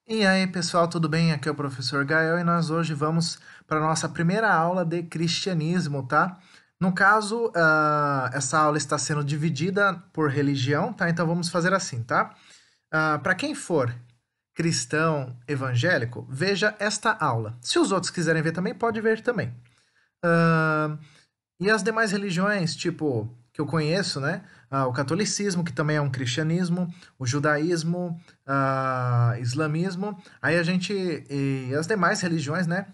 E aí, pessoal, tudo bem? Aqui é o professor Gael e nós hoje vamos para a nossa primeira aula de cristianismo, tá? No caso, essa aula está sendo dividida por religião, tá? Então vamos fazer assim, tá? Para quem for cristão evangélico, veja esta aula. Se os outros quiserem ver também, pode ver também. Ah, e as demais religiões, tipo, que eu conheço, né? O catolicismo, que também é um cristianismo, o judaísmo, islamismo, aí a gente. E as demais religiões, né?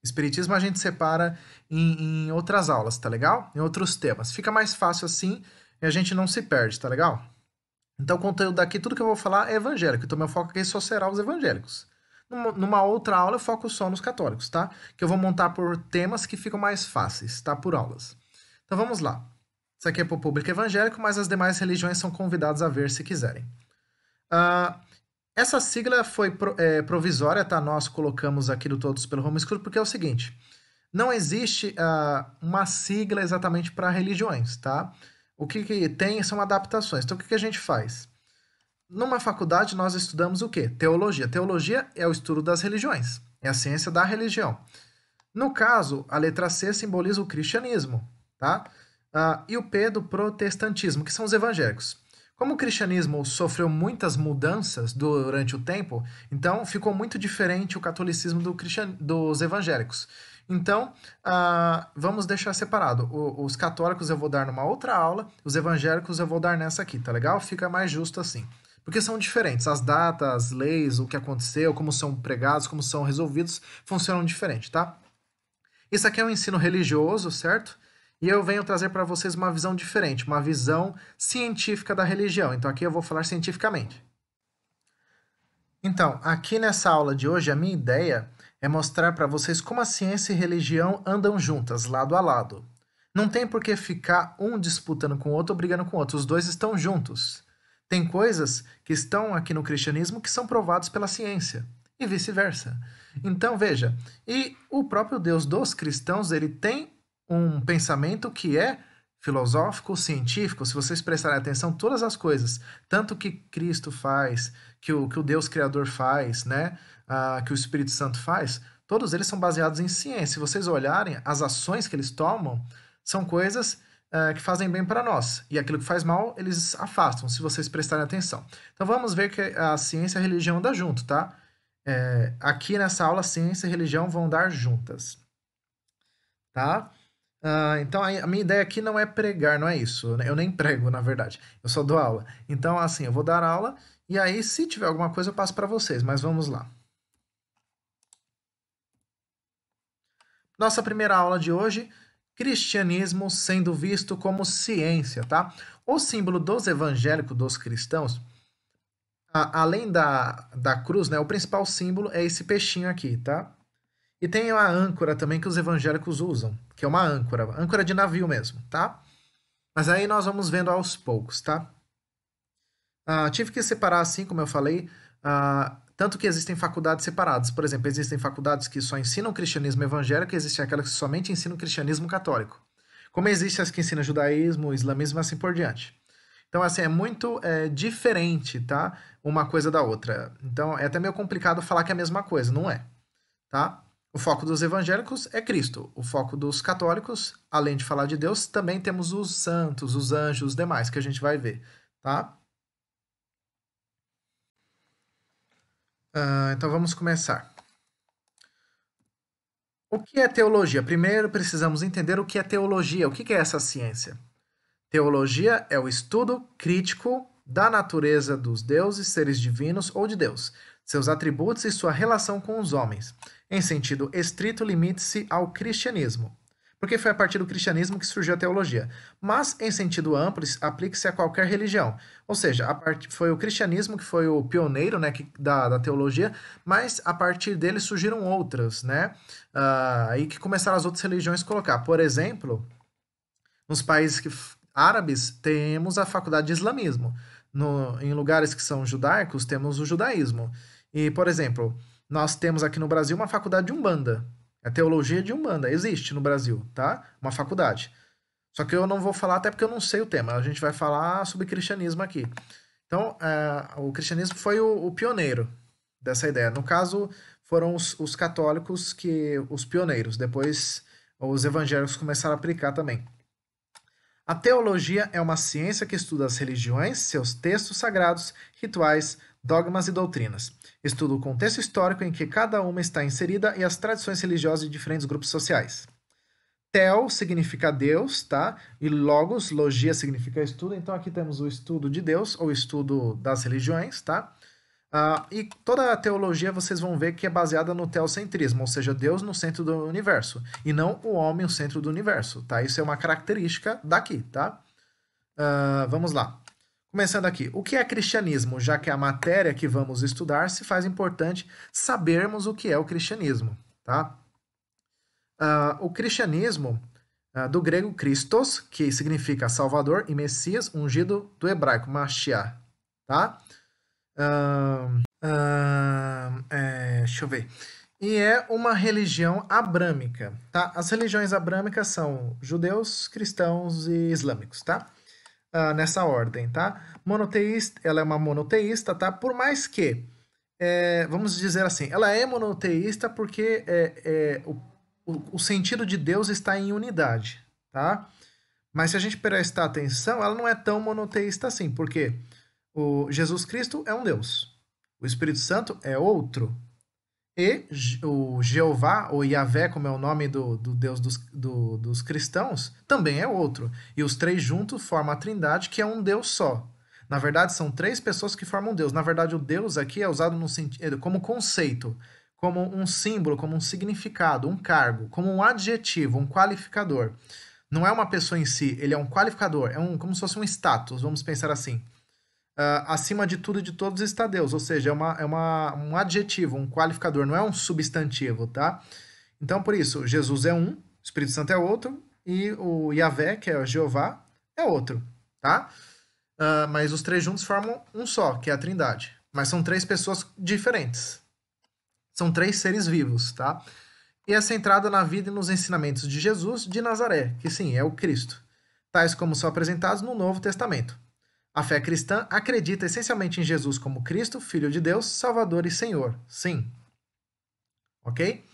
Espiritismo a gente separa em outras aulas, tá legal? Em outros temas. Fica mais fácil assim e a gente não se perde, tá legal? Então, o conteúdo daqui, tudo que eu vou falar é evangélico. Então, meu foco aqui só será os evangélicos. Numa outra aula, eu foco só nos católicos, tá? Que eu vou montar por temas que ficam mais fáceis, tá? Por aulas. Então, vamos lá. Isso aqui é para o público evangélico, mas as demais religiões são convidadas a ver se quiserem. Ah, essa sigla foi provisória, tá? Nós colocamos aqui do Todos pelo Homeschool, porque é o seguinte: não existe uma sigla exatamente para religiões, tá? O que tem são adaptações. Então, o que a gente faz? Numa faculdade, nós estudamos o quê? Teologia. Teologia é o estudo das religiões, é a ciência da religião. No caso, a letra C simboliza o cristianismo, tá? E o P do protestantismo, que são os evangélicos. Como o cristianismo sofreu muitas mudanças durante o tempo, então ficou muito diferente o catolicismo dos evangélicos. Então, vamos deixar separado. Os católicos eu vou dar numa outra aula, os evangélicos eu vou dar nessa aqui, tá legal? Fica mais justo assim. Porque são diferentes. As datas, as leis, o que aconteceu, como são pregados, como são resolvidos, funcionam diferente, tá? Isso aqui é um ensino religioso, certo? E eu venho trazer para vocês uma visão diferente, uma visão científica da religião. Então aqui eu vou falar cientificamente. Então, aqui nessa aula de hoje, a minha ideia é mostrar para vocês como a ciência e religião andam juntas, lado a lado. Não tem por que ficar um disputando com o outro ou brigando com o outro, os dois estão juntos. Tem coisas que estão aqui no cristianismo que são provadas pela ciência, e vice-versa. Então, veja, e o próprio Deus dos cristãos, ele tem um pensamento que é filosófico, científico. Se vocês prestarem atenção, todas as coisas, tanto que Cristo faz, que o Deus Criador faz, né? Que o Espírito Santo faz, todos eles são baseados em ciência. Se vocês olharem, as ações que eles tomam são coisas que fazem bem para nós. E aquilo que faz mal, eles afastam, se vocês prestarem atenção. Então vamos ver que a ciência e a religião andam junto, tá? Aqui nessa aula, ciência e religião vão dar juntas, tá? Então a minha ideia aqui não é pregar, não é isso. Eu nem prego, na verdade. Eu só dou aula. Então, assim, eu vou dar aula e aí, se tiver alguma coisa, eu passo para vocês. Mas vamos lá. Nossa primeira aula de hoje: cristianismo sendo visto como ciência, tá? O símbolo dos evangélicos, dos cristãos, além da cruz, né? O principal símbolo é esse peixinho aqui, tá? E tem a âncora também que os evangélicos usam, que é uma âncora de navio mesmo, tá? Mas aí nós vamos vendo aos poucos, tá? Tive que separar assim, como eu falei, tanto que existem faculdades separadas. Por exemplo, existem faculdades que só ensinam cristianismo evangélico e existem aquelas que somente ensinam cristianismo católico. Como existem as que ensinam judaísmo, islamismo e assim por diante. Então, assim, é muito diferente, tá? Uma coisa da outra. Então, é até meio complicado falar que é a mesma coisa, não é, tá? O foco dos evangélicos é Cristo. O foco dos católicos, além de falar de Deus, também temos os santos, os anjos, os demais, que a gente vai ver, tá? Então vamos começar. O que é teologia? Primeiro precisamos entender o que é teologia. O que é essa ciência? Teologia é o estudo crítico da natureza dos deuses, seres divinos ou de Deus, seus atributos e sua relação com os homens. Em sentido estrito, limite-se ao cristianismo, porque foi a partir do cristianismo que surgiu a teologia. Mas, em sentido amplo, aplica-se a qualquer religião. Ou seja, foi o cristianismo que foi o pioneiro, né, da teologia, mas a partir dele surgiram outras, né? Aí que começaram as outras religiões a colocar. Por exemplo, nos países árabes, temos a faculdade de islamismo. Em lugares que são judaicos, temos o judaísmo. E, por exemplo, nós temos aqui no Brasil uma faculdade de Umbanda. A teologia de Umbanda existe no Brasil, tá? Uma faculdade. Só que eu não vou falar até porque eu não sei o tema. A gente vai falar sobre cristianismo aqui. Então, o cristianismo foi o pioneiro, dessa ideia. No caso, foram os católicos os pioneiros. Depois, os evangélicos começaram a aplicar também. A teologia é uma ciência que estuda as religiões, seus textos sagrados, rituais, dogmas e doutrinas. Estuda o contexto histórico em que cada uma está inserida e as tradições religiosas de diferentes grupos sociais. Theo significa Deus, tá? E logos, logia significa estudo. Então aqui temos o estudo de Deus, ou estudo das religiões, tá? E toda a teologia vocês vão ver que é baseada no teocentrismo, ou seja, Deus no centro do universo, e não o homem no centro do universo, tá? Isso é uma característica daqui, tá? Vamos lá. Começando aqui, o que é cristianismo? Já que é a matéria que vamos estudar, se faz importante sabermos o que é o cristianismo, tá? O cristianismo, do grego Christos, que significa Salvador, e Messias, ungido, do hebraico Mashiach, tá? Deixa eu ver. E é uma religião abrâmica, tá? As religiões abrâmicas são judeus, cristãos e islâmicos, tá? Nessa ordem, tá? Monoteísta, ela é uma monoteísta, tá? Por mais que, vamos dizer assim, ela é monoteísta porque o sentido de Deus está em unidade, tá? Mas se a gente prestar atenção, ela não é tão monoteísta assim, porque o Jesus Cristo é um Deus, o Espírito Santo é outro, e o Jeová, ou Yahvé, como é o nome do Deus dos cristãos, também é outro. E os três juntos formam a Trindade, que é um Deus só. Na verdade, são três pessoas que formam Deus. Na verdade, o Deus aqui é usado como conceito, como um símbolo, como um significado, um cargo, como um adjetivo, um qualificador. Não é uma pessoa em si, ele é um qualificador, como se fosse um status, vamos pensar assim. Acima de tudo e de todos está Deus, ou seja, um adjetivo, um qualificador, não é um substantivo, tá? Então, por isso, Jesus é um, o Espírito Santo é outro, e o Yahvé, que é o Jeová, é outro, tá? Mas os três juntos formam um só, que é a Trindade. Mas são três pessoas diferentes. São três seres vivos, tá? E é centrada na vida e nos ensinamentos de Jesus de Nazaré, que sim, é o Cristo, tais como são apresentados no Novo Testamento. A fé cristã acredita essencialmente em Jesus como Cristo, Filho de Deus, Salvador e Senhor. Sim. Ok?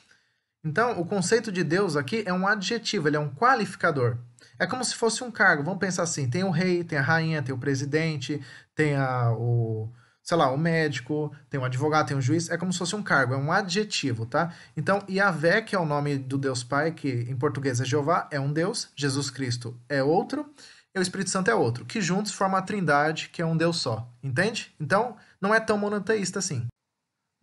Então, o conceito de Deus aqui é um adjetivo, ele é um qualificador. É como se fosse um cargo. Vamos pensar assim: tem o rei, tem a rainha, tem o presidente, tem o médico, tem o advogado, tem o juiz. É como se fosse um cargo, é um adjetivo, tá? Então, Yahvé, que é o nome do Deus Pai, que em português é Jeová, é um Deus. Jesus Cristo é outro. E o Espírito Santo é outro, que juntos formam a Trindade, que é um Deus só. Entende? Então, não é tão monoteísta assim.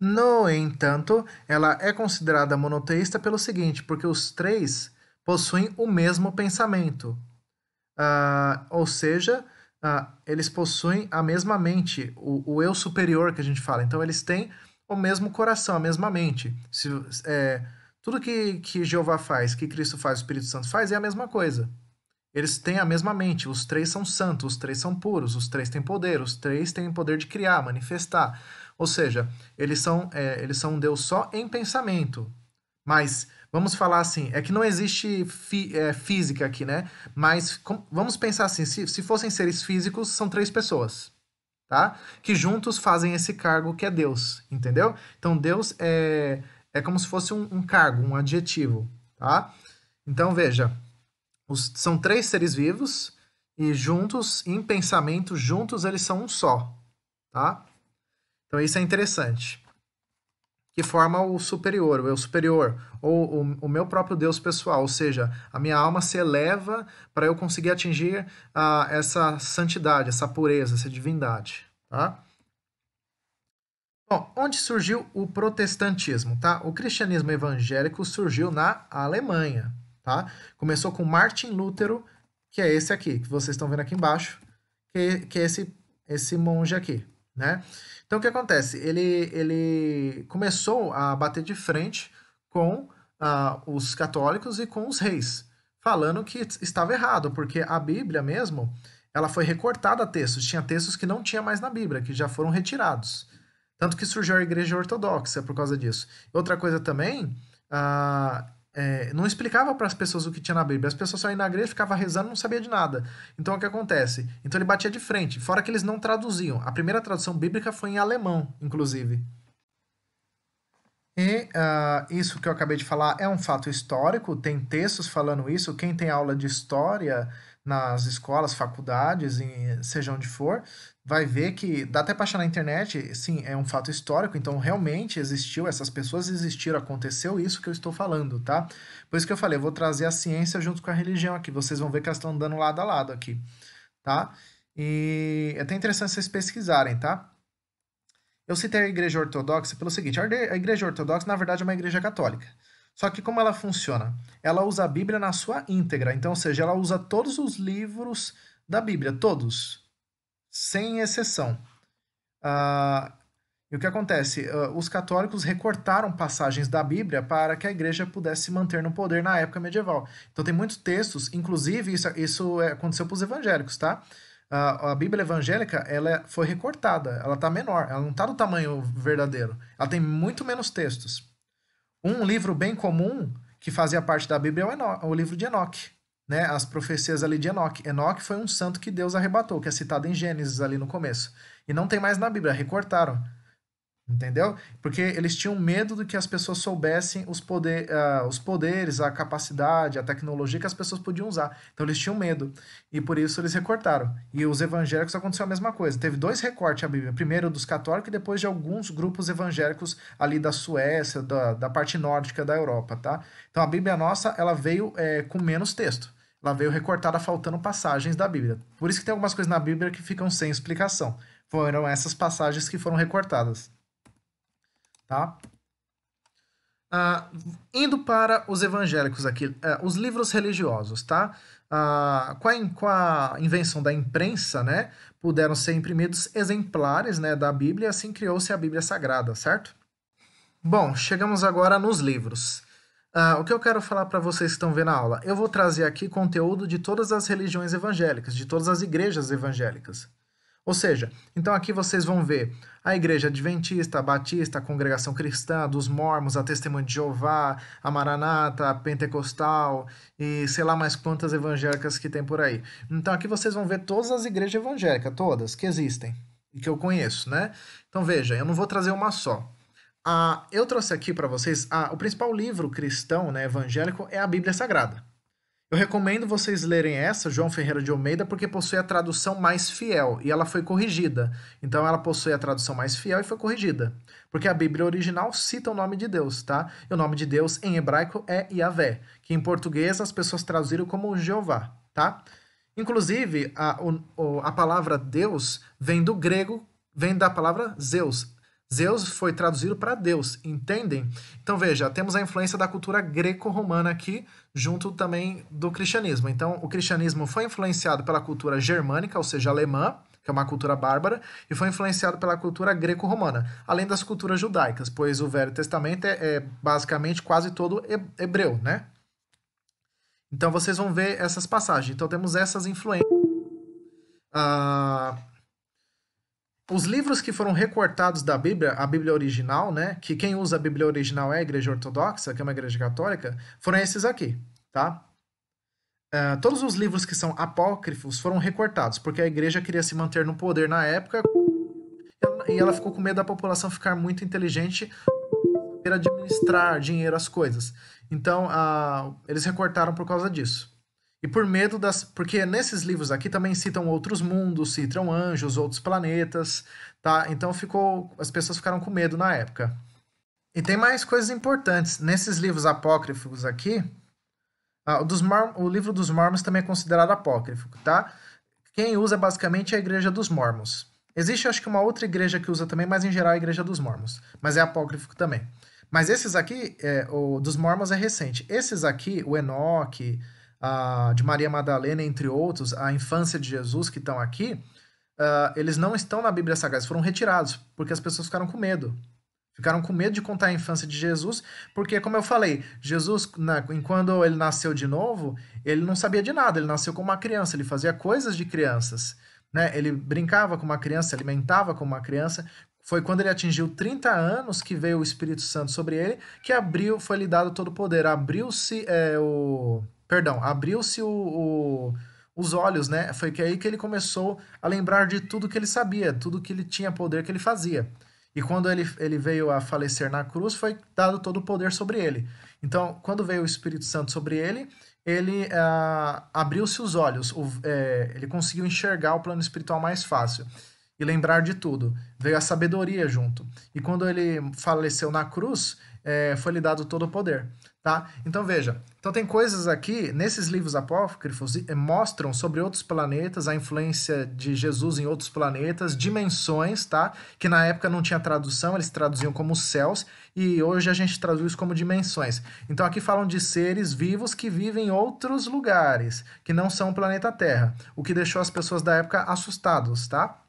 No entanto, ela é considerada monoteísta pelo seguinte, porque os três possuem o mesmo pensamento. Ou seja, eles possuem a mesma mente, o eu superior que a gente fala. Então, eles têm o mesmo coração, a mesma mente. Tudo que Jeová faz, que Cristo faz, o Espírito Santo faz, é a mesma coisa. Eles têm a mesma mente, os três são santos, os três são puros, os três têm poder, os três têm poder de criar, manifestar. Ou seja, eles são um Deus só em pensamento. Mas, vamos falar assim, é que não existe física aqui, né? Mas vamos pensar assim, se fossem seres físicos, são três pessoas, tá? Que juntos fazem esse cargo que é Deus, entendeu? Então, Deus é como se fosse um cargo, um adjetivo, tá? Então, veja, são três seres vivos e juntos, em pensamento, juntos eles são um só, tá? Então isso é interessante. Que forma o superior, o eu superior, ou o meu próprio Deus pessoal, ou seja, a minha alma se eleva para eu conseguir atingir essa santidade, essa pureza, essa divindade, tá? Bom, onde surgiu o protestantismo, tá? O cristianismo evangélico surgiu na Alemanha, tá? Começou com Martin Lutero, que é esse aqui, que vocês estão vendo aqui embaixo, que é esse monge aqui, né? Então, o que acontece? Ele começou a bater de frente com os católicos e com os reis, falando que estava errado, porque a Bíblia mesmo, ela foi recortada a textos. Tinha textos que não tinha mais na Bíblia, que já foram retirados. Tanto que surgiu a Igreja Ortodoxa por causa disso. Outra coisa também, não explicava para as pessoas o que tinha na Bíblia. As pessoas só iam na igreja, ficavam rezando, não sabia de nada. Então, o que acontece? Então, ele batia de frente. Fora que eles não traduziam. A primeira tradução bíblica foi em alemão, inclusive. E isso que eu acabei de falar é um fato histórico, tem textos falando isso. Quem tem aula de história nas escolas, faculdades, seja onde for, vai ver que dá até para achar na internet, sim, é um fato histórico, então realmente existiu, essas pessoas existiram, aconteceu isso que eu estou falando, tá? Por isso que eu falei, eu vou trazer a ciência junto com a religião aqui, vocês vão ver que elas estão andando lado a lado aqui, tá? E é até interessante vocês pesquisarem, tá? Eu citei a Igreja Ortodoxa pelo seguinte: a Igreja Ortodoxa, na verdade, é uma igreja católica. Só que como ela funciona? Ela usa a Bíblia na sua íntegra, então, ou seja, ela usa todos os livros da Bíblia, todos, sem exceção. Ah, e o que acontece? Os católicos recortaram passagens da Bíblia para que a igreja pudesse se manter no poder na época medieval. Então tem muitos textos, inclusive isso aconteceu para os evangélicos, tá? A Bíblia evangélica foi recortada, ela está menor, ela não está do tamanho verdadeiro. Ela tem muito menos textos. Um livro bem comum que fazia parte da Bíblia é o livro de Enoque, né? As profecias ali de Enoque. Enoque foi um santo que Deus arrebatou, que é citado em Gênesis ali no começo. E não tem mais na Bíblia, recortaram. Entendeu? Porque eles tinham medo de que as pessoas soubessem os poderes, a capacidade, a tecnologia que as pessoas podiam usar. Então eles tinham medo. E por isso eles recortaram. E os evangélicos aconteceu a mesma coisa. Teve dois recortes à Bíblia. Primeiro dos católicos e depois de alguns grupos evangélicos ali da Suécia, da parte nórdica da Europa, tá? Então a Bíblia nossa, ela veio com menos texto. Ela veio recortada faltando passagens da Bíblia. Por isso que tem algumas coisas na Bíblia que ficam sem explicação. Foram essas passagens que foram recortadas. Tá? Ah, indo para os evangélicos aqui, os livros religiosos, tá? Com a invenção da imprensa, né, puderam ser imprimidos exemplares, né, da Bíblia, e assim criou-se a Bíblia Sagrada, certo? Bom, chegamos agora nos livros. O que eu quero falar para vocês que estão vendo a aula? Eu vou trazer aqui conteúdo de todas as religiões evangélicas, de todas as igrejas evangélicas. Ou seja, então aqui vocês vão ver a Igreja Adventista, a Batista, a Congregação Cristã, dos Mormons, a Testemunha de Jeová, a Maranata, a Pentecostal e sei lá mais quantas evangélicas que tem por aí. Então aqui vocês vão ver todas as igrejas evangélicas, todas que existem e que eu conheço, né? Então veja, eu não vou trazer uma só. Eu trouxe aqui para vocês o principal livro cristão, né, evangélico, é a Bíblia Sagrada. Eu recomendo vocês lerem essa, João Ferreira de Almeida, porque possui a tradução mais fiel e ela foi corrigida. Então ela possui a tradução mais fiel e foi corrigida. Porque a Bíblia original cita o nome de Deus, tá? E o nome de Deus em hebraico é Yahvé, que em português as pessoas traduziram como Jeová, tá? Inclusive, a palavra Deus vem do grego, vem da palavra Zeus. Zeus foi traduzido para Deus, entendem? Então veja, temos a influência da cultura greco-romana aqui, junto também do cristianismo. Então o cristianismo foi influenciado pela cultura germânica, ou seja, alemã, que é uma cultura bárbara, e foi influenciado pela cultura greco-romana, além das culturas judaicas, pois o Velho Testamento é basicamente quase todo hebreu, né? Então vocês vão ver essas passagens. Então temos essas influências. Ah, os livros que foram recortados da Bíblia, a Bíblia original, né? Que quem usa a Bíblia original é a Igreja Ortodoxa, que é uma igreja católica, foram esses aqui, tá? Todos os livros que são apócrifos foram recortados, porque a igreja queria se manter no poder na época e ela ficou com medo da população ficar muito inteligente para administrar dinheiro, as coisas. Então, eles recortaram por causa disso. E por medo das. Porque nesses livros aqui também citam outros mundos, citam anjos, outros planetas, tá? Então as pessoas ficaram com medo na época. E tem mais coisas importantes. Nesses livros apócrifos aqui, o livro dos Mormons também é considerado apócrifo, tá? Quem usa basicamente é a Igreja dos Mormons. Existe, acho que, uma outra igreja que usa também, mas em geral é a Igreja dos Mormons. Mas é apócrifo também. Mas esses aqui, o dos Mormons é recente. Esses aqui, o Enoque, de Maria Madalena, entre outros, a infância de Jesus que estão aqui, eles não estão na Bíblia Sagrada, eles foram retirados, porque as pessoas ficaram com medo. Ficaram com medo de contar a infância de Jesus, porque, como eu falei, Jesus, quando ele nasceu de novo, ele não sabia de nada, ele nasceu como uma criança, ele fazia coisas de crianças, né? Ele brincava com uma criança, se alimentava como uma criança. Foi quando ele atingiu 30 anos que veio o Espírito Santo sobre ele, que foi lhe dado todo o poder. Os olhos, né? Foi que aí que ele começou a lembrar de tudo que ele sabia, tudo que ele tinha poder que ele fazia. E quando ele veio a falecer na cruz, foi dado todo o poder sobre ele. Então, quando veio o Espírito Santo sobre ele, ele abriu-se os olhos, ele conseguiu enxergar o plano espiritual mais fácil e lembrar de tudo. Veio a sabedoria junto. E quando ele faleceu na cruz, foi-lhe dado todo o poder. Tá? Então veja, então tem coisas aqui nesses livros apócrifos mostram sobre outros planetas, a influência de Jesus em outros planetas, dimensões, tá? Que na época não tinha tradução, eles traduziam como céus e hoje a gente traduz como dimensões. Então aqui falam de seres vivos que vivem em outros lugares, que não são o planeta Terra, o que deixou as pessoas da época assustados, tá?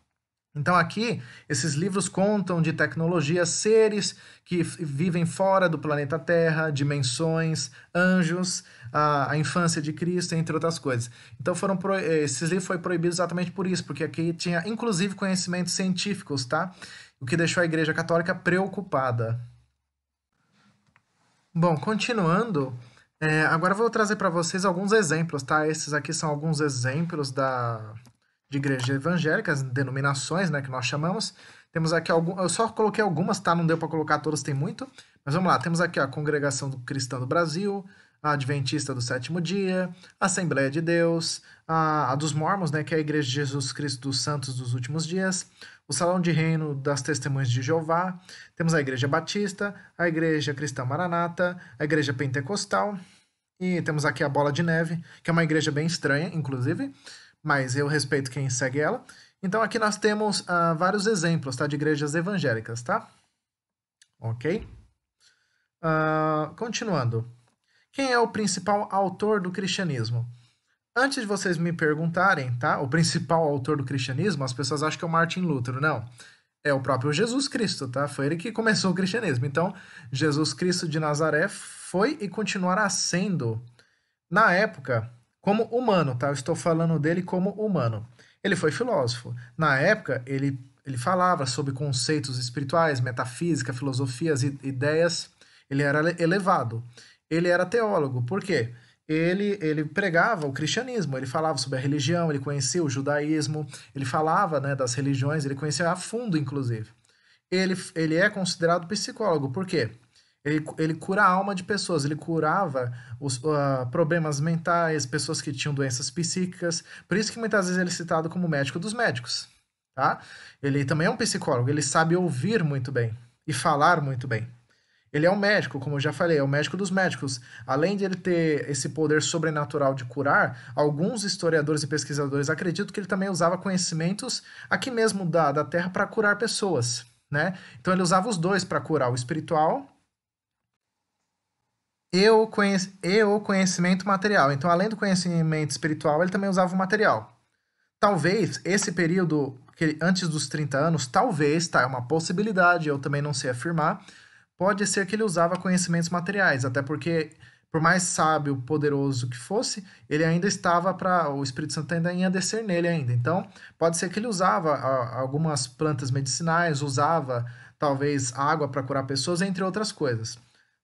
Então aqui, esses livros contam de tecnologias, seres que vivem fora do planeta Terra, dimensões, anjos, a infância de Cristo, entre outras coisas. Então esses livros foram proibidos exatamente por isso, porque aqui tinha inclusive conhecimentos científicos, tá? O que deixou a Igreja Católica preocupada. Bom, continuando, agora eu vou trazer para vocês alguns exemplos, tá? Esses aqui são alguns exemplos de igrejas evangélicas, denominações, né, que nós chamamos. Temos aqui eu só coloquei algumas, tá? Não deu para colocar todas, tem muito. Mas vamos lá, temos aqui a Congregação Cristã do Brasil, a Adventista do Sétimo Dia, a Assembleia de Deus, a dos Mormons, né, que é a Igreja de Jesus Cristo dos Santos dos Últimos Dias, o Salão de Reino das Testemunhas de Jeová, temos a Igreja Batista, a Igreja Cristã Maranata, a Igreja Pentecostal, e temos aqui a Bola de Neve, que é uma igreja bem estranha, inclusive, mas eu respeito quem segue ela. Então aqui nós temos vários exemplos, tá, de igrejas evangélicas, tá? Ok? Continuando. Quem é o principal autor do cristianismo? Antes de vocês me perguntarem, tá? O principal autor do cristianismo, as pessoas acham que é o Martin Lutero. Não. É o próprio Jesus Cristo, tá? Foi ele que começou o cristianismo. Então, Jesus Cristo de Nazaré foi e continuará sendo, na época, como humano, tá? Eu estou falando dele como humano. Ele foi filósofo. Na época, ele falava sobre conceitos espirituais, metafísica, filosofias e ideias. Ele era elevado. Ele era teólogo. Por quê? Ele pregava o cristianismo, ele falava sobre a religião, ele conhecia o judaísmo, ele falava, né, das religiões, ele conhecia a fundo, inclusive. Ele é considerado psicólogo, por quê? Ele cura a alma de pessoas, ele curava os problemas mentais, pessoas que tinham doenças psíquicas, por isso que muitas vezes ele é citado como médico dos médicos, tá? Ele também é um psicólogo, ele sabe ouvir muito bem e falar muito bem. Ele é um médico, como eu já falei, é o médico dos médicos. Além de ele ter esse poder sobrenatural de curar, alguns historiadores e pesquisadores acreditam que ele também usava conhecimentos aqui mesmo da Terra para curar pessoas, né? Então ele usava os dois para curar o espiritual e o conhecimento material. Então, além do conhecimento espiritual, ele também usava o material. Talvez esse período, antes dos 30 anos, talvez, tá? É uma possibilidade, eu também não sei afirmar. Pode ser que ele usava conhecimentos materiais, até porque, por mais sábio, poderoso que fosse, ele ainda estava para. O Espírito Santo ainda ia descer nele ainda. Então, pode ser que ele usava algumas plantas medicinais, usava talvez água para curar pessoas, entre outras coisas,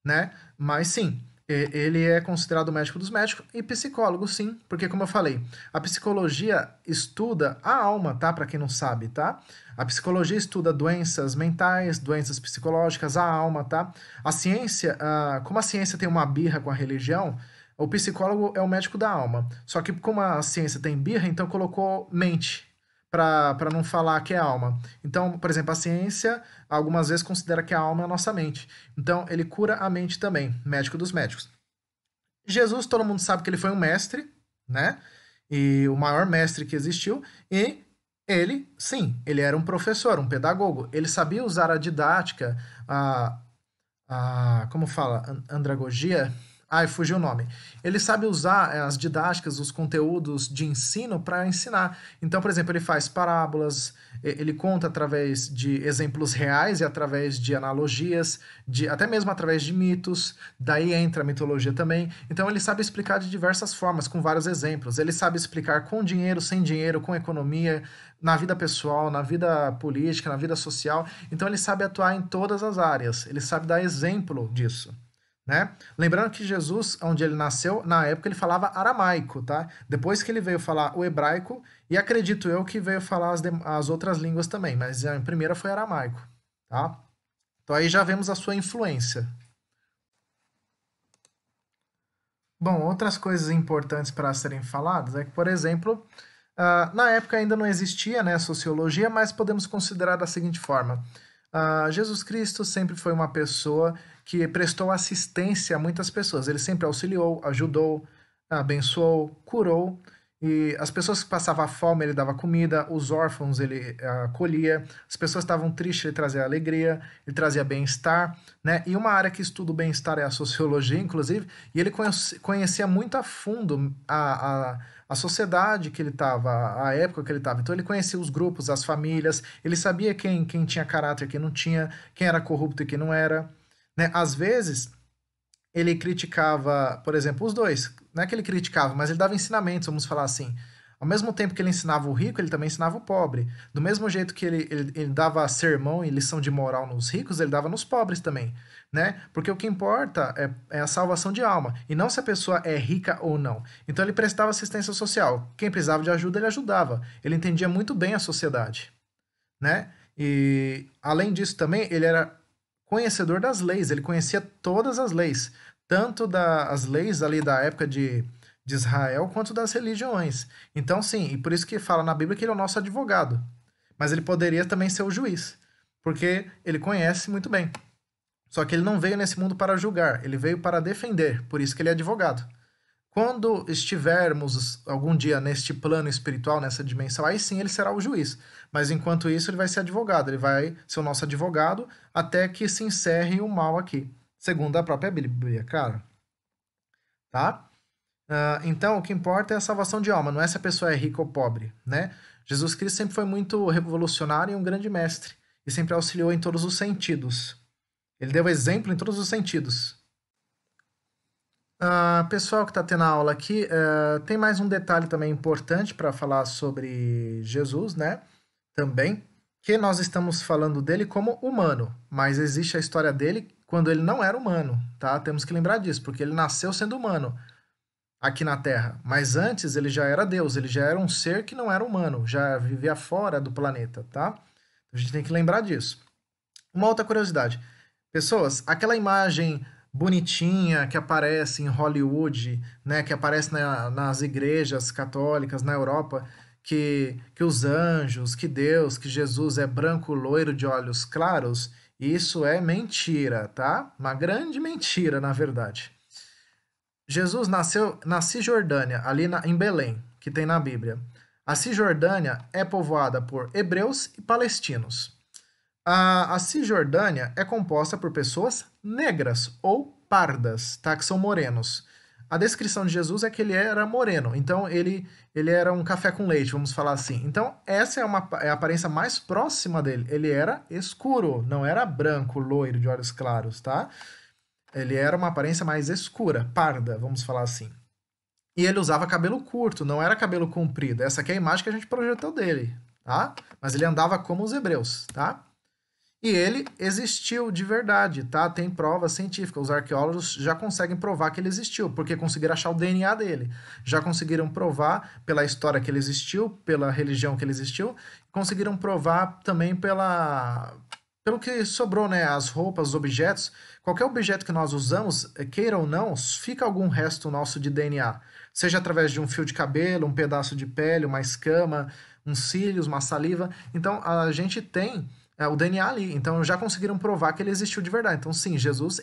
né? Mas sim, ele é considerado médico dos médicos e psicólogo, sim, porque como eu falei, a psicologia estuda a alma, tá? Para quem não sabe, tá? A psicologia estuda doenças mentais, doenças psicológicas, a alma, tá? A ciência, como a ciência tem uma birra com a religião, o psicólogo é o médico da alma. Só que como a ciência tem birra, então colocou mente para não falar que é alma. Então, por exemplo, a ciência algumas vezes considera que a alma é a nossa mente. Então, ele cura a mente também, médico dos médicos. Jesus, todo mundo sabe que ele foi um mestre, né? E o maior mestre que existiu. E ele, sim, ele era um professor, um pedagogo. Ele sabia usar a didática, como fala, andragogia. Ai, fugiu o nome. Ele sabe usar as didáticas, os conteúdos de ensino para ensinar. Então, por exemplo, ele faz parábolas, ele conta através de exemplos reais e através de analogias, até mesmo através de mitos. Daí entra a mitologia também. Então, ele sabe explicar de diversas formas, com vários exemplos. Ele sabe explicar com dinheiro, sem dinheiro, com economia, na vida pessoal, na vida política, na vida social. Então, ele sabe atuar em todas as áreas. Ele sabe dar exemplo disso. Né? Lembrando que Jesus, onde ele nasceu, na época ele falava aramaico, tá? Depois que ele veio falar o hebraico, e acredito eu que veio falar as outras línguas também, mas a primeira foi aramaico, tá? Então aí já vemos a sua influência. Bom, outras coisas importantes para serem faladas é que, por exemplo, na época ainda não existia, né, a sociologia, mas podemos considerar da seguinte forma: Jesus Cristo sempre foi uma pessoa que prestou assistência a muitas pessoas. Ele sempre auxiliou, ajudou, abençoou, curou. E as pessoas que passavam fome, ele dava comida, os órfãos ele acolhia, as pessoas estavam tristes, ele trazia alegria, ele trazia bem-estar, né? E uma área que estuda o bem-estar é a sociologia, inclusive, e ele conhecia muito a fundo a sociedade que ele estava, a época que ele estava. Então ele conhecia os grupos, as famílias, ele sabia quem tinha caráter, quem não tinha, quem era corrupto e quem não era, né? Às vezes ele criticava, por exemplo, os dois. Não é que ele criticava, mas ele dava ensinamentos, vamos falar assim. Ao mesmo tempo que ele ensinava o rico, ele também ensinava o pobre. Do mesmo jeito que ele dava sermão e lição de moral nos ricos, ele dava nos pobres também, né? Porque o que importa é a salvação de alma, e não se a pessoa é rica ou não. Então ele prestava assistência social. Quem precisava de ajuda, ele ajudava. Ele entendia muito bem a sociedade, né? E além disso também, ele era conhecedor das leis, ele conhecia todas as leis, tanto das leis ali da época de Israel, quanto das religiões. Então, sim, e por isso que fala na Bíblia que ele é o nosso advogado. Mas ele poderia também ser o juiz, porque ele conhece muito bem. Só que ele não veio nesse mundo para julgar, ele veio para defender, por isso que ele é advogado. Quando estivermos algum dia neste plano espiritual, nessa dimensão, aí sim ele será o juiz. Mas enquanto isso, ele vai ser advogado, ele vai ser o nosso advogado até que se encerre o mal aqui, segundo a própria Bíblia, cara. Tá? Então, o que importa é a salvação de alma, não é se a pessoa é rica ou pobre, né? Jesus Cristo sempre foi muito revolucionário e um grande mestre, e sempre auxiliou em todos os sentidos. Ele deu exemplo em todos os sentidos. Pessoal que está tendo a aula aqui, tem mais um detalhe também importante para falar sobre Jesus, né? Também, que nós estamos falando dele como humano, mas existe a história dele quando ele não era humano, tá? Temos que lembrar disso, porque ele nasceu sendo humano aqui na Terra, mas antes ele já era Deus, ele já era um ser que não era humano, já vivia fora do planeta, tá? A gente tem que lembrar disso. Uma outra curiosidade. Pessoas, aquela imagem bonitinha que aparece em Hollywood, né, que aparece nas igrejas católicas na Europa, que os anjos, que Deus, que Jesus é branco, loiro, de olhos claros, isso é mentira, tá? Uma grande mentira, na verdade. Jesus nasceu na Cisjordânia, ali em Belém, que tem na Bíblia. A Cisjordânia é povoada por hebreus e palestinos. A Cisjordânia é composta por pessoas negras ou pardas, tá? Que são morenos. A descrição de Jesus é que ele era moreno, então ele era um café com leite, vamos falar assim. Então, essa é a aparência mais próxima dele. Ele era escuro, não era branco, loiro, de olhos claros, tá? Ele era uma aparência mais escura, parda, vamos falar assim. E ele usava cabelo curto, não era cabelo comprido. Essa aqui é a imagem que a gente projetou dele, tá? Mas ele andava como os hebreus, tá? E ele existiu de verdade, tá? Tem provas científicas. Os arqueólogos já conseguem provar que ele existiu, porque conseguiram achar o DNA dele. Já conseguiram provar pela história que ele existiu, pela religião que ele existiu, conseguiram provar também pelo que sobrou, né? As roupas, os objetos. Qualquer objeto que nós usamos, queira ou não, fica algum resto nosso de DNA. Seja através de um fio de cabelo, um pedaço de pele, uma escama, uns cílios, uma saliva. Então, a gente tem o DNA ali. Então já conseguiram provar que ele existiu de verdade. Então, sim, Jesus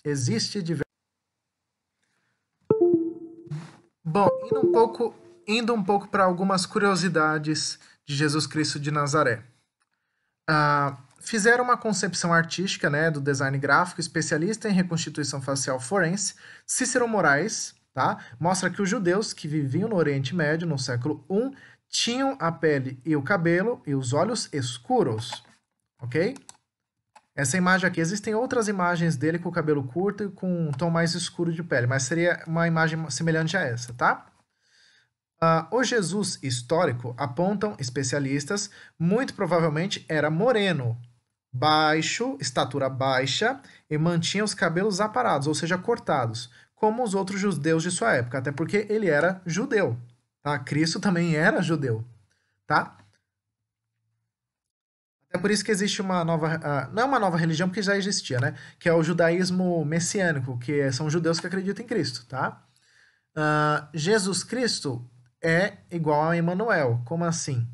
existe de verdade. Bom, indo um pouco para algumas curiosidades de Jesus Cristo de Nazaré. Fizeram uma concepção artística, né, do design gráfico, especialista em reconstituição facial forense, Cícero Moraes, tá? Mostra que os judeus que viviam no Oriente Médio no século I tinham a pele e o cabelo e os olhos escuros. Ok? Essa imagem aqui, existem outras imagens dele com o cabelo curto e com um tom mais escuro de pele, mas seria uma imagem semelhante a essa, tá? O Jesus histórico, apontam especialistas, muito provavelmente era moreno, baixo, estatura baixa e mantinha os cabelos aparados, ou seja, cortados, como os outros judeus de sua época, até porque ele era judeu, tá? Cristo também era judeu, tá? É por isso que existe uma nova, não é uma nova religião, porque já existia, né? Que é o judaísmo messiânico, que são judeus que acreditam em Cristo, tá? Jesus Cristo é igual a Emanuel. Como assim?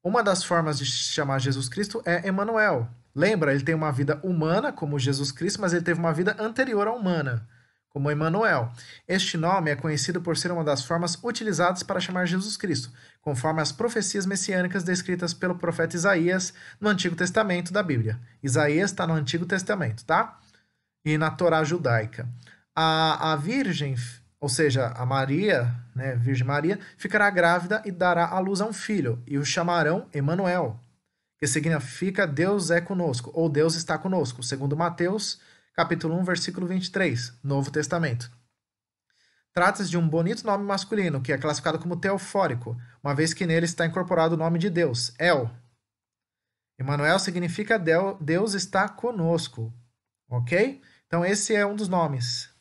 Uma das formas de chamar Jesus Cristo é Emanuel. Lembra? Ele tem uma vida humana, como Jesus Cristo, mas ele teve uma vida anterior à humana, como Emanuel. Este nome é conhecido por ser uma das formas utilizadas para chamar Jesus Cristo, conforme as profecias messiânicas descritas pelo profeta Isaías no Antigo Testamento da Bíblia. Isaías está no Antigo Testamento, tá? E na Torá judaica. A Virgem, ou seja, a Maria, né, Virgem Maria, ficará grávida e dará à luz a um filho, e o chamarão Emanuel, que significa Deus é conosco, ou Deus está conosco, segundo Mateus, capítulo 1, versículo 23, Novo Testamento. Trata-se de um bonito nome masculino, que é classificado como teofórico, uma vez que nele está incorporado o nome de Deus, El. Emanuel significa Deus está conosco, ok? Então esse é um dos nomes.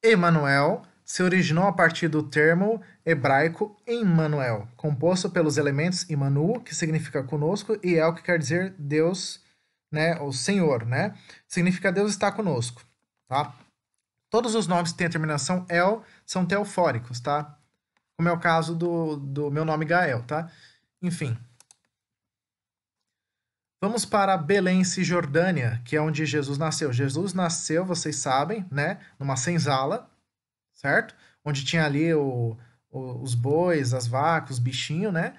Emanuel se originou a partir do termo hebraico Emmanuel, composto pelos elementos Imanu, que significa conosco, e El, que quer dizer Deus, né, o Senhor, né? Significa Deus está conosco, tá? Todos os nomes que têm a terminação El são teofóricos, tá? Como é o caso do meu nome Gael, tá? Enfim. Vamos para Belém, Cisjordânia, que é onde Jesus nasceu. Jesus nasceu, vocês sabem, né? Numa senzala, certo? Onde tinha ali os bois, as vacas, os bichinhos, né?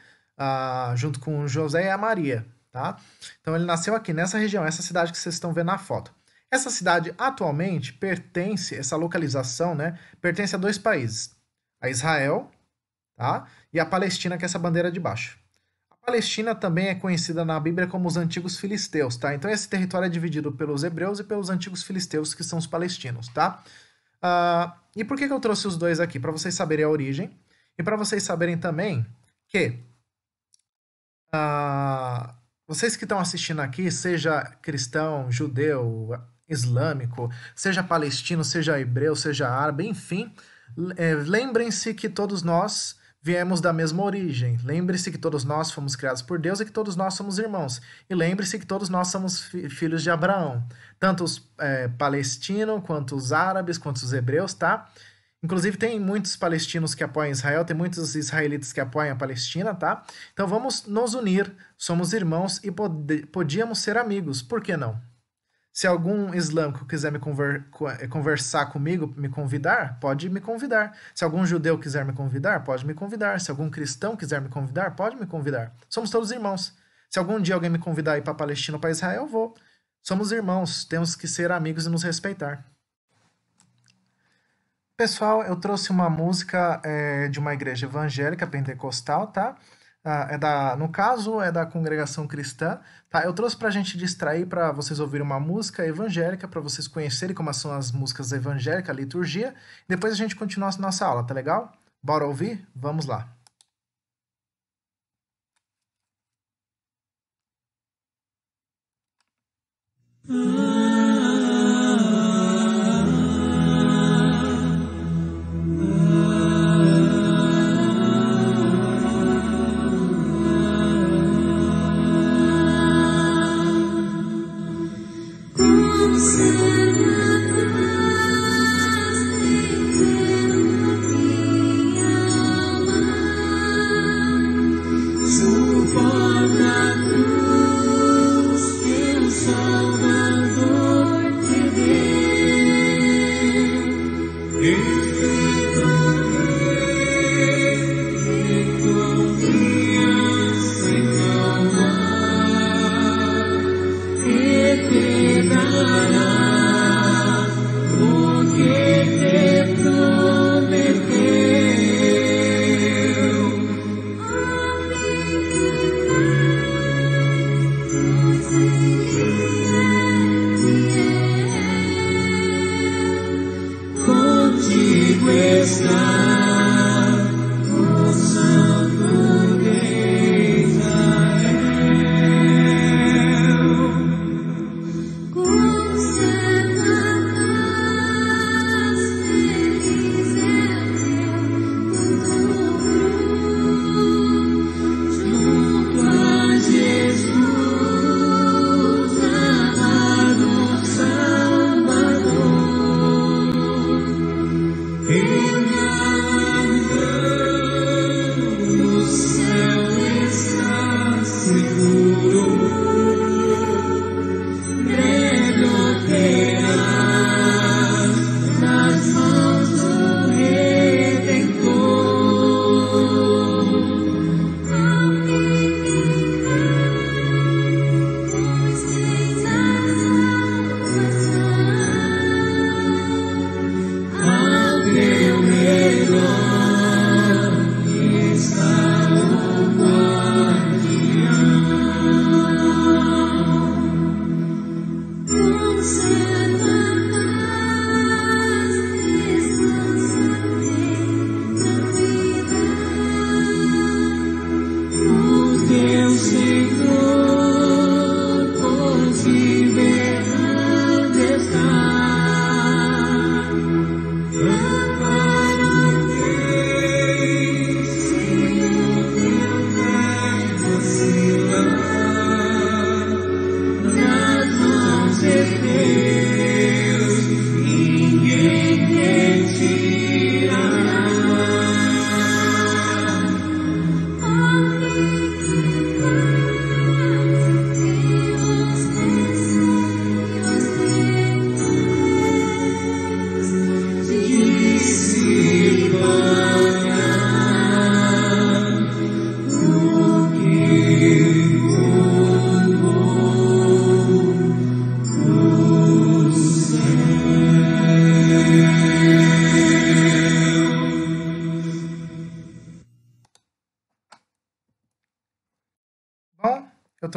Junto com José e a Maria, tá? Então ele nasceu aqui nessa região, essa cidade que vocês estão vendo na foto. Essa cidade atualmente pertence, essa localização, né? Pertence a dois países, a Israel, tá? E a Palestina, que é essa bandeira de baixo. A Palestina também é conhecida na Bíblia como os antigos filisteus, tá? Então esse território é dividido pelos hebreus e pelos antigos filisteus, que são os palestinos, tá? E por que eu trouxe os dois aqui? Para vocês saberem a origem e para vocês saberem também que vocês que estão assistindo aqui, seja cristão, judeu, islâmico, seja palestino, seja hebreu, seja árabe, enfim, lembrem-se que todos nós viemos da mesma origem. Lembre-se que todos nós fomos criados por Deus e que todos nós somos irmãos. E lembre-se que todos nós somos filhos de Abraão. Tanto os palestinos, quanto os árabes, quanto os hebreus, tá? Inclusive tem muitos palestinos que apoiam Israel, tem muitos israelitas que apoiam a Palestina, tá? Então vamos nos unir, somos irmãos e podíamos ser amigos, por que não? Se algum islâmico quiser me conversar comigo, me convidar, pode me convidar. Se algum judeu quiser me convidar, pode me convidar. Se algum cristão quiser me convidar, pode me convidar. Somos todos irmãos. Se algum dia alguém me convidar a ir para a Palestina ou para Israel, eu vou. Somos irmãos, temos que ser amigos e nos respeitar. Pessoal, eu trouxe uma música de uma igreja evangélica pentecostal, tá? No caso, é da congregação cristã, tá? Eu trouxe pra gente distrair, para vocês ouvirem uma música evangélica, para vocês conhecerem como são as músicas evangélicas, a liturgia. Depois a gente continua a nossa aula, tá legal? Bora ouvir? Vamos lá. Suporta cruz, teu Salvador.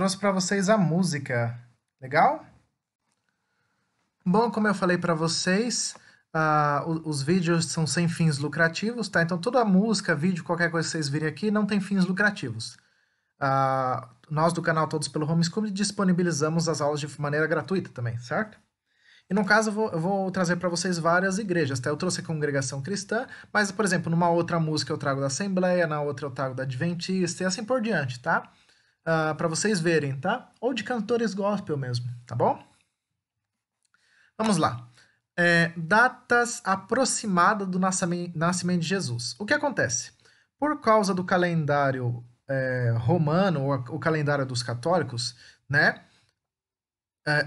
trouxe para vocês a música. Legal? Bom, como eu falei para vocês, os vídeos são sem fins lucrativos, tá? Então toda música, vídeo, qualquer coisa que vocês virem aqui não tem fins lucrativos. Nós do canal Todos pelo Homeschool disponibilizamos as aulas de maneira gratuita também, certo? E no caso eu vou trazer para vocês várias igrejas, tá? Eu trouxe a congregação cristã, mas, por exemplo, numa outra música eu trago da Assembleia, na outra eu trago da Adventista e assim por diante, tá? Para vocês verem, tá? Ou de cantores gospel mesmo, tá bom? Vamos lá. Datas aproximadas do nascimento de Jesus. O que acontece? Por causa do calendário romano, ou o calendário dos católicos, né?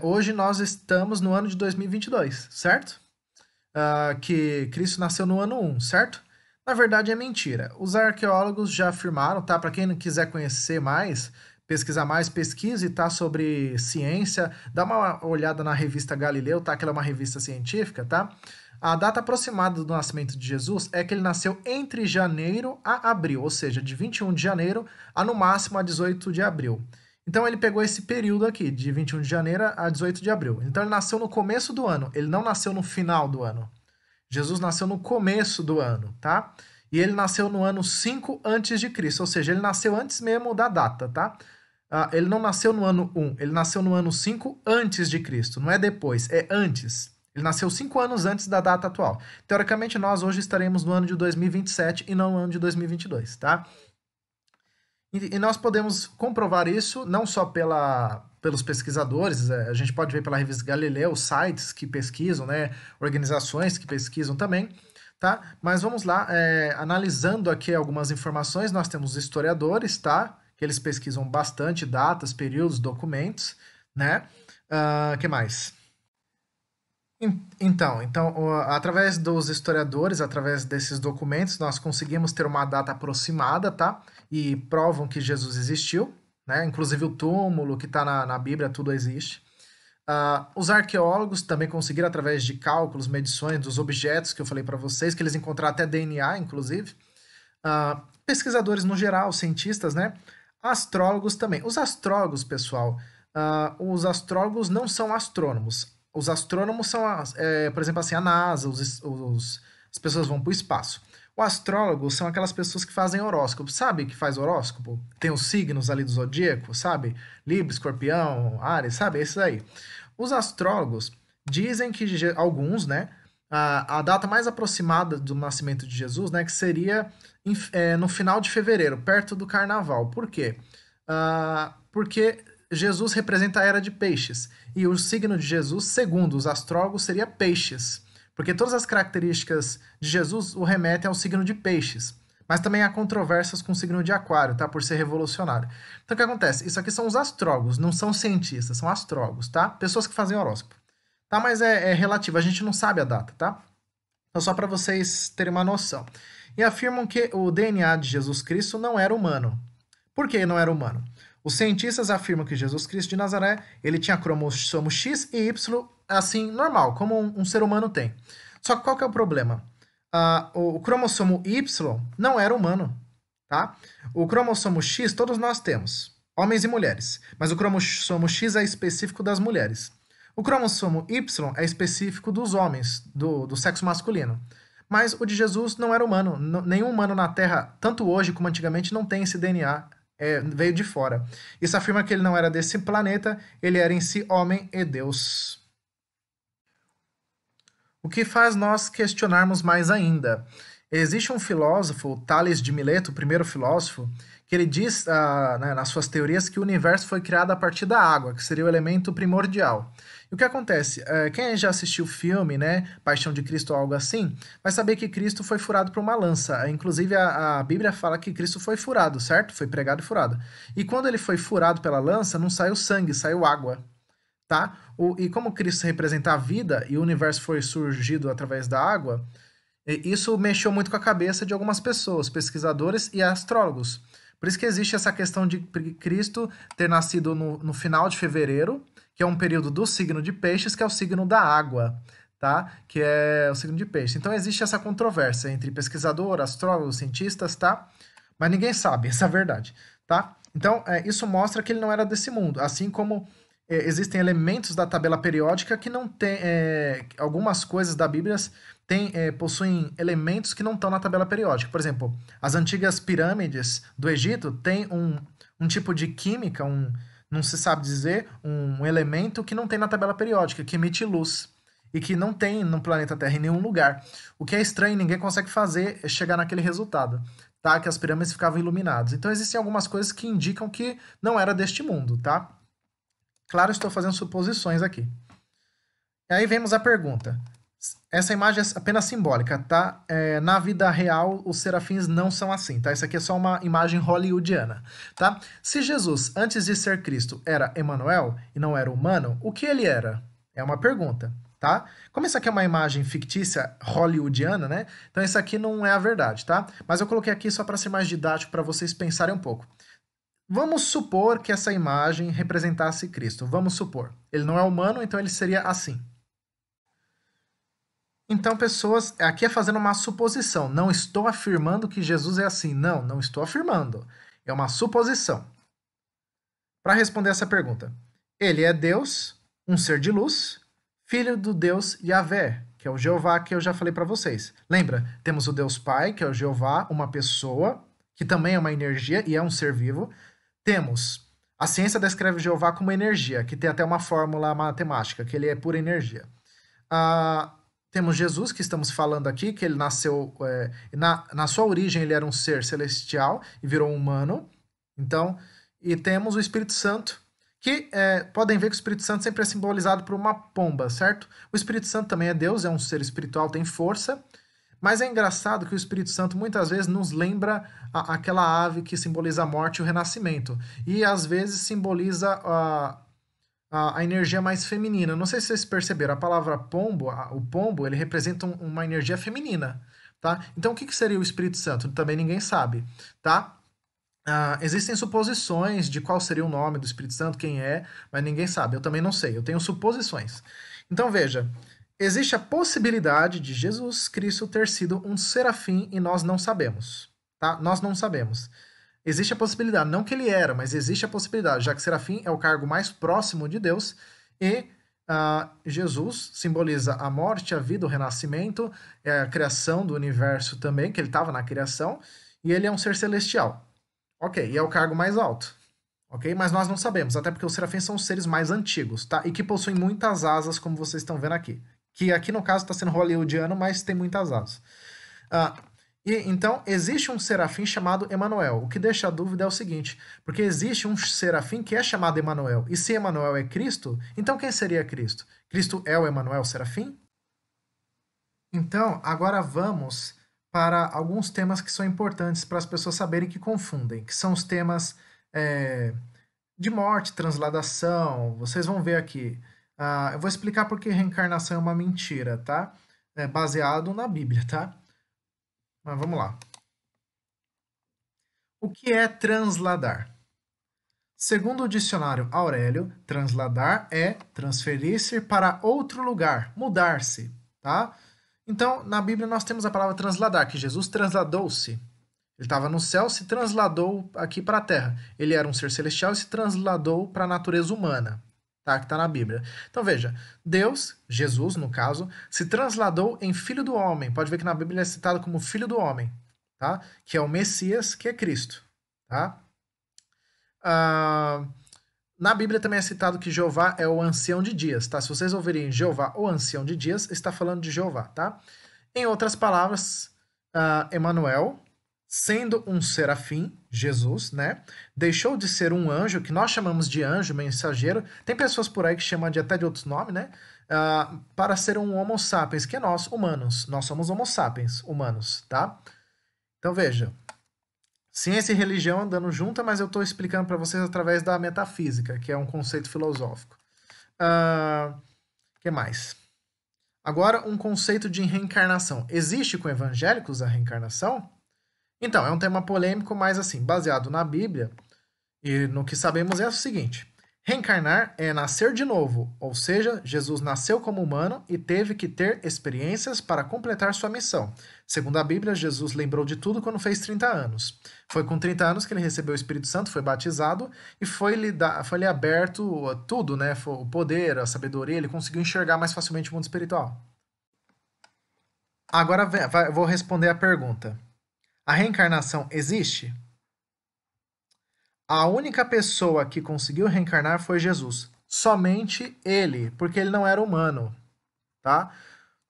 Hoje nós estamos no ano de 2022, certo? Que Cristo nasceu no ano 1, certo? Na verdade é mentira. Os arqueólogos já afirmaram, tá? Para quem não quiser conhecer mais, pesquisar mais, pesquise, tá? Sobre ciência, dá uma olhada na revista Galileu, tá? Que ela é uma revista científica, tá? A data aproximada do nascimento de Jesus é que ele nasceu entre janeiro a abril, ou seja, de 21 de janeiro a no máximo a 18 de abril. Então ele pegou esse período aqui, de 21 de janeiro a 18 de abril. Então ele nasceu no começo do ano, ele não nasceu no final do ano. Jesus nasceu no começo do ano, tá? E ele nasceu no ano 5 antes de Cristo, ou seja, ele nasceu antes mesmo da data, tá? Ele não nasceu no ano 1, ele nasceu no ano 5 antes de Cristo, não é depois, é antes. Ele nasceu 5 anos antes da data atual. Teoricamente, nós hoje estaremos no ano de 2027 e não no ano de 2022, tá? E nós podemos comprovar isso não só pelos pesquisadores, a gente pode ver pela revista Galileu, sites que pesquisam, né, organizações que pesquisam também, tá? Mas vamos lá, analisando aqui algumas informações, nós temos historiadores, tá? Que eles pesquisam bastante datas, períodos, documentos, né? Que mais? Então, através dos historiadores, através desses documentos, nós conseguimos ter uma data aproximada, tá? E provam que Jesus existiu, né? Inclusive o túmulo que está na Bíblia, tudo existe. Os arqueólogos também conseguiram, através de cálculos, medições dos objetos que eu falei para vocês, que eles encontraram até DNA, inclusive. Pesquisadores no geral, cientistas, né? Astrólogos também. Os astrólogos, pessoal, os astrólogos não são astrônomos. Os astrônomos são, por exemplo, assim, a NASA, as pessoas vão para o espaço. O astrólogo são aquelas pessoas que fazem horóscopo. Sabe que faz horóscopo? Tem os signos ali do zodíaco, sabe? Libra, Escorpião, Áries, sabe? Esses aí. Os astrólogos dizem que, alguns, né? A data mais aproximada do nascimento de Jesus, né? Que seria no final de fevereiro, perto do carnaval. Por quê? Porque Jesus representa a era de peixes. E o signo de Jesus, segundo os astrólogos, seria peixes. Porque todas as características de Jesus o remetem ao signo de peixes. Mas também há controvérsias com o signo de aquário, tá? Por ser revolucionário. Então o que acontece? Isso aqui são os astrólogos, não são cientistas, são astrólogos, tá? Pessoas que fazem horóscopo. Tá? Mas é relativo, a gente não sabe a data, tá? Então só para vocês terem uma noção. E afirmam que o DNA de Jesus Cristo não era humano. Por que não era humano? Os cientistas afirmam que Jesus Cristo de Nazaré, ele tinha cromossomo X e Y, assim, normal, como um ser humano tem. Só que qual que é o problema? O cromossomo Y não era humano, tá? O cromossomo X todos nós temos, homens e mulheres, mas o cromossomo X é específico das mulheres. O cromossomo Y é específico dos homens, do sexo masculino. Mas o de Jesus não era humano. Nenhum humano na Terra, tanto hoje como antigamente, não tem esse DNA. Veio de fora. Isso afirma que ele não era desse planeta, ele era em si homem e Deus. O que faz nós questionarmos mais ainda. Existe um filósofo, Tales de Mileto, o primeiro filósofo, que ele diz nas suas teorias que o universo foi criado a partir da água, que seria o elemento primordial. E o que acontece? Quem já assistiu o filme, né, Paixão de Cristo ou algo assim, vai saber que Cristo foi furado por uma lança. Inclusive, a Bíblia fala que Cristo foi furado, certo? Foi pregado e furado. E quando ele foi furado pela lança, não saiu sangue, saiu água. Tá? E como Cristo representa a vida e o universo foi surgido através da água, isso mexeu muito com a cabeça de algumas pessoas, pesquisadores e astrólogos. Por isso que existe essa questão de Cristo ter nascido no final de fevereiro, que é um período do signo de peixes, que é o signo da água, tá? Que é o signo de peixe. Então existe essa controvérsia entre pesquisador, astrólogo, cientistas, tá? Mas ninguém sabe, essa é a verdade, tá? Então, isso mostra que ele não era desse mundo, assim como existem elementos da tabela periódica que não tem, algumas coisas da Bíblia possuem elementos que não estão na tabela periódica. Por exemplo, as antigas pirâmides do Egito têm um tipo de química, não se sabe dizer, um elemento que não tem na tabela periódica, que emite luz e que não tem no planeta Terra em nenhum lugar. O que é estranho, ninguém consegue fazer chegar naquele resultado, tá? Que as pirâmides ficavam iluminadas. Então existem algumas coisas que indicam que não era deste mundo, tá? Claro, estou fazendo suposições aqui. E aí vemos a pergunta. Essa imagem é apenas simbólica, tá? Na vida real, os serafins não são assim, tá? Isso aqui é só uma imagem hollywoodiana, tá? Se Jesus, antes de ser Cristo, era Emanuel e não era humano, o que ele era? É uma pergunta, tá? Como isso aqui é uma imagem fictícia hollywoodiana, né? Então isso aqui não é a verdade, tá? Mas eu coloquei aqui só para ser mais didático, para vocês pensarem um pouco. Vamos supor que essa imagem representasse Cristo. Vamos supor. Ele não é humano, então ele seria assim. Então, pessoas, aqui é fazendo uma suposição. Não estou afirmando que Jesus é assim. Não, não estou afirmando. É uma suposição. Para responder essa pergunta, ele é Deus, um ser de luz, filho do Deus Yahvé, que é o Jeová que eu já falei para vocês. Lembra? Temos o Deus Pai, que é o Jeová, uma pessoa, que também é uma energia e é um ser vivo. Temos, a ciência descreve Jeová como energia, que tem até uma fórmula matemática, que ele é pura energia. Temos Jesus, que estamos falando aqui, que ele nasceu, na sua origem ele era um ser celestial e virou humano. Então, e temos o Espírito Santo, que podem ver que o Espírito Santo sempre é simbolizado por uma pomba, certo? O Espírito Santo também é Deus, é um ser espiritual, tem força. Mas é engraçado que o Espírito Santo muitas vezes nos lembra aquela ave que simboliza a morte e o renascimento. E às vezes simboliza a energia mais feminina. Não sei se vocês perceberam, a palavra pombo, o pombo, ele representa uma energia feminina, tá? Então o que seria o Espírito Santo? Também ninguém sabe, tá? Existem suposições de qual seria o nome do Espírito Santo, quem é, mas ninguém sabe. Eu também não sei, eu tenho suposições. Então veja, existe a possibilidade de Jesus Cristo ter sido um serafim e nós não sabemos, tá? Nós não sabemos. Existe a possibilidade, não que ele era, mas existe a possibilidade, já que serafim é o cargo mais próximo de Deus e Jesus simboliza a morte, a vida, o renascimento, a criação do universo também, que ele estava na criação, e ele é um ser celestial. Ok, e é o cargo mais alto. Ok? Mas nós não sabemos, até porque os serafins são os seres mais antigos, tá? E que possuem muitas asas, como vocês estão vendo aqui. Que aqui no caso está sendo hollywoodiano, mas tem muitas asas. Então, existe um serafim chamado Emanuel. O que deixa a dúvida é o seguinte, porque existe um serafim que é chamado Emanuel. E se Emanuel é Cristo, então quem seria Cristo? Cristo é o Emanuel serafim? Então, agora vamos para alguns temas que são importantes para as pessoas saberem que confundem, que são os temas de morte, transladação. Vocês vão ver aqui. Eu vou explicar por que reencarnação é uma mentira, tá? É baseado na Bíblia, tá? Mas vamos lá. O que é transladar? Segundo o dicionário Aurélio, transladar é transferir-se para outro lugar, mudar-se, tá? Então, na Bíblia nós temos a palavra transladar, que Jesus transladou-se. Ele estava no céu, se transladou aqui para a terra. Ele era um ser celestial e se transladou para a natureza humana, tá? Que está na Bíblia. Então veja, Deus, Jesus no caso, se transladou em Filho do Homem. Pode ver que na Bíblia ele é citado como Filho do Homem, tá? Que é o Messias, que é Cristo, tá? Na Bíblia também é citado que Jeová é o ancião de dias, tá? Se vocês ouvirem Jeová, o ancião de dias, está falando de Jeová, tá? Em outras palavras, Emanuel, sendo um serafim, Jesus, né? Deixou de ser um anjo, que nós chamamos de anjo, mensageiro. Tem pessoas por aí que chamam até de outros nomes, né? Para ser um homo sapiens, que é nós, humanos. Nós somos homo sapiens, humanos, tá? Então veja, ciência e religião andando juntas, mas eu estou explicando para vocês através da metafísica, que é um conceito filosófico. Que mais? Agora, um conceito de reencarnação. Existe com evangélicos a reencarnação? Então, é um tema polêmico, mas assim, baseado na Bíblia e no que sabemos é o seguinte. Reencarnar é nascer de novo, ou seja, Jesus nasceu como humano e teve que ter experiências para completar sua missão. Segundo a Bíblia, Jesus lembrou de tudo quando fez 30 anos. Foi com 30 anos que ele recebeu o Espírito Santo, foi batizado e foi-lhe aberto tudo, né? O poder, a sabedoria, ele conseguiu enxergar mais facilmente o mundo espiritual. Agora vou responder a pergunta. A reencarnação existe? A única pessoa que conseguiu reencarnar foi Jesus. Somente ele, porque ele não era humano, tá?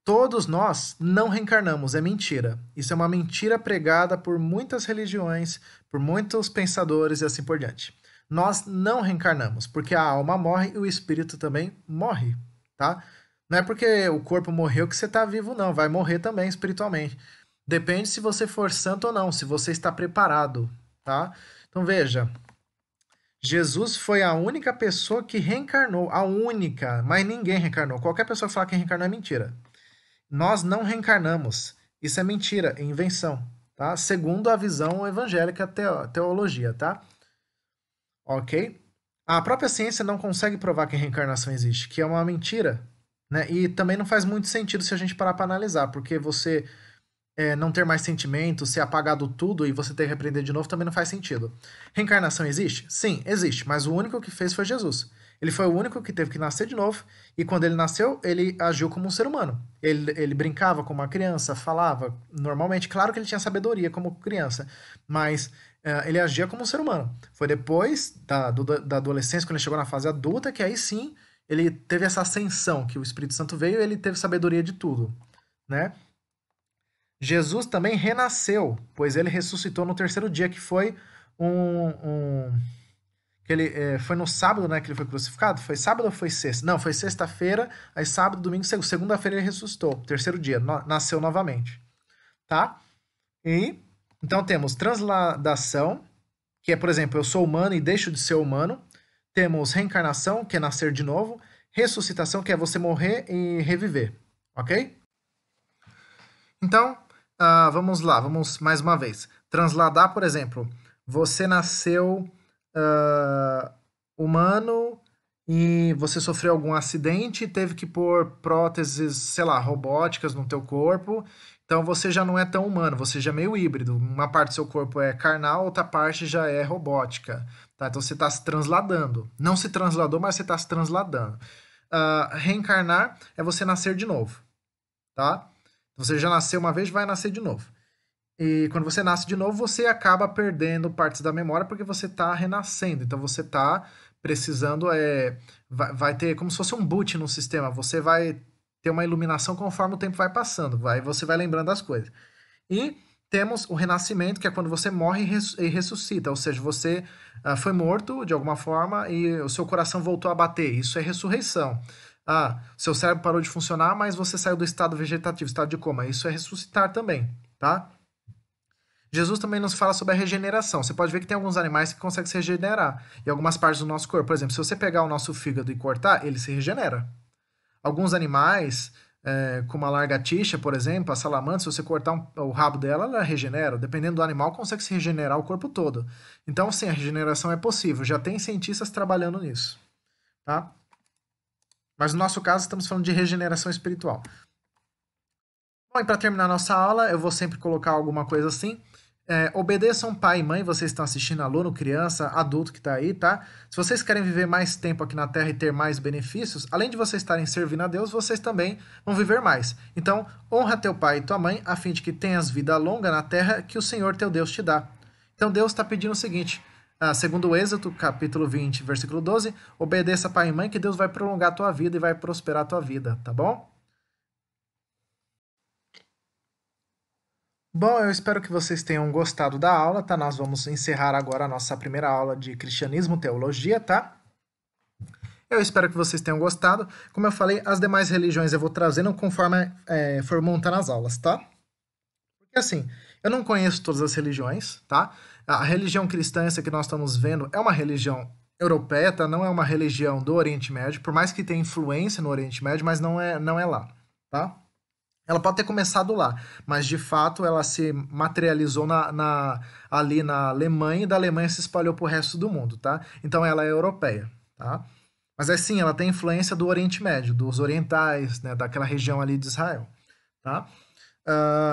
Todos nós não reencarnamos, é mentira. Isso é uma mentira pregada por muitas religiões, por muitos pensadores e assim por diante. Nós não reencarnamos, porque a alma morre e o espírito também morre, tá? Não é porque o corpo morreu que você está vivo, não. Vai morrer também espiritualmente. Depende se você for santo ou não, se você está preparado, tá? Então veja, Jesus foi a única pessoa que reencarnou, a única, mas ninguém reencarnou. Qualquer pessoa que falar que reencarnou é mentira. Nós não reencarnamos. Isso é mentira, é invenção, tá? Segundo a visão evangélica teologia, tá? Ok? A própria ciência não consegue provar que a reencarnação existe, que é uma mentira, né? E também não faz muito sentido se a gente parar para analisar, porque você não ter mais sentimentos, ser apagado tudo e você ter que aprender de novo também não faz sentido. Reencarnação existe? Sim, existe, mas o único que fez foi Jesus. Ele foi o único que teve que nascer de novo, e quando ele nasceu, ele agiu como um ser humano. Ele brincava como uma criança, falava normalmente. Claro que ele tinha sabedoria como criança, mas ele agia como um ser humano. Foi depois da adolescência, quando ele chegou na fase adulta, que aí sim ele teve essa ascensão, que o Espírito Santo veio e ele teve sabedoria de tudo, né? Jesus também renasceu, pois ele ressuscitou no terceiro dia, que foi um, um que ele foi no sábado, né, que ele foi crucificado? Foi sábado ou foi sexta? Não, foi sexta-feira, aí sábado, domingo, segunda-feira ele ressuscitou, terceiro dia, nasceu novamente, tá? E então temos transladação, que é, por exemplo, eu sou humano e deixo de ser humano. Temos reencarnação, que é nascer de novo. Ressuscitação, que é você morrer e reviver, ok? Então, vamos lá, vamos mais uma vez. Transladar, por exemplo, você nasceu humano e você sofreu algum acidente e teve que pôr próteses, sei lá, robóticas no teu corpo. Então você já não é tão humano, você já é meio híbrido. Uma parte do seu corpo é carnal, outra parte já é robótica. Tá? Então você está se transladando. Não se transladou, mas você está se transladando. Reencarnar é você nascer de novo. Tá? Você já nasceu uma vez, vai nascer de novo. E quando você nasce de novo, você acaba perdendo partes da memória porque você está renascendo. Então você está precisando, vai ter como se fosse um boot no sistema. Você vai ter uma iluminação conforme o tempo vai passando. Você vai lembrando das coisas. E temos o renascimento, que é quando você morre e ressuscita. Ou seja, você foi morto de alguma forma e o seu coração voltou a bater. Isso é ressurreição. Seu cérebro parou de funcionar, mas você saiu do estado vegetativo, estado de coma. Isso é ressuscitar também, tá? Jesus também nos fala sobre a regeneração. Você pode ver que tem alguns animais que conseguem se regenerar em algumas partes do nosso corpo. Por exemplo, se você pegar o nosso fígado e cortar, ele se regenera. Alguns animais, como a lagartixa, por exemplo, a salamandra, se você cortar o rabo dela, ela regenera. Dependendo do animal, consegue se regenerar o corpo todo. Então, sim, a regeneração é possível. Já tem cientistas trabalhando nisso, tá? Mas no nosso caso, estamos falando de regeneração espiritual. Bom, e para terminar nossa aula, eu vou sempre colocar alguma coisa assim. Obedeçam pai e mãe, vocês estão assistindo, aluno, criança, adulto que está aí, tá? Se vocês querem viver mais tempo aqui na Terra e ter mais benefícios, além de vocês estarem servindo a Deus, vocês também vão viver mais. Então, honra teu pai e tua mãe, a fim de que tenhas vida longa na Terra que o Senhor teu Deus te dá. Então, Deus está pedindo o seguinte, segundo o Êxodo, capítulo 20, versículo 12, obedeça pai e mãe que Deus vai prolongar a tua vida e vai prosperar a tua vida, tá bom? Bom, eu espero que vocês tenham gostado da aula, tá? Nós vamos encerrar agora a nossa primeira aula de Cristianismo, Teologia, tá? Eu espero que vocês tenham gostado. Como eu falei, as demais religiões eu vou trazendo conforme for montando as aulas, tá? Porque assim, eu não conheço todas as religiões, tá? A religião cristã, essa que nós estamos vendo, é uma religião europeia, tá? Não é uma religião do Oriente Médio, por mais que tenha influência no Oriente Médio, mas não é lá, tá? Ela pode ter começado lá, mas de fato ela se materializou ali na Alemanha e da Alemanha se espalhou para o resto do mundo, tá? Então ela é europeia, tá? Mas é sim, ela tem influência do Oriente Médio, dos orientais, né, daquela região ali de Israel, tá?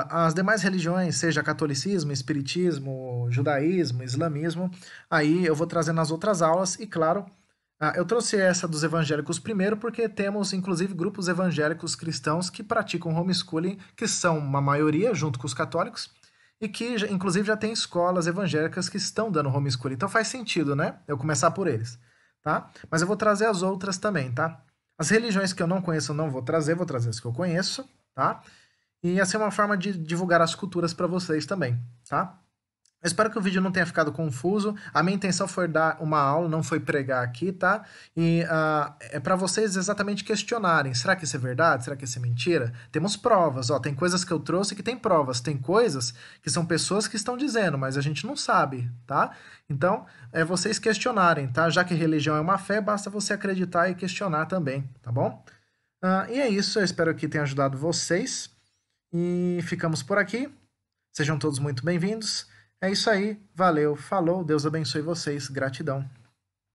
As demais religiões, seja catolicismo, espiritismo, judaísmo, islamismo, aí eu vou trazer nas outras aulas e, claro, eu trouxe essa dos evangélicos primeiro porque temos, inclusive, grupos evangélicos cristãos que praticam homeschooling, que são uma maioria, junto com os católicos, e que, inclusive, já tem escolas evangélicas que estão dando homeschooling. Então faz sentido, né? Eu começar por eles, tá? Mas eu vou trazer as outras também, tá? As religiões que eu não conheço eu não vou trazer as que eu conheço, tá? E essa é uma forma de divulgar as culturas para vocês também, tá? Eu espero que o vídeo não tenha ficado confuso. A minha intenção foi dar uma aula, não foi pregar aqui, tá? E é para vocês exatamente questionarem. Será que isso é verdade? Será que isso é mentira? Temos provas, ó. Tem coisas que eu trouxe que tem provas. Tem coisas que são pessoas que estão dizendo, mas a gente não sabe, tá? Então, é vocês questionarem, tá? Já que religião é uma fé, basta você acreditar e questionar também, tá bom? E é isso. Eu espero que tenha ajudado vocês. E ficamos por aqui. Sejam todos muito bem-vindos. É isso aí. Valeu. Falou. Deus abençoe vocês. Gratidão.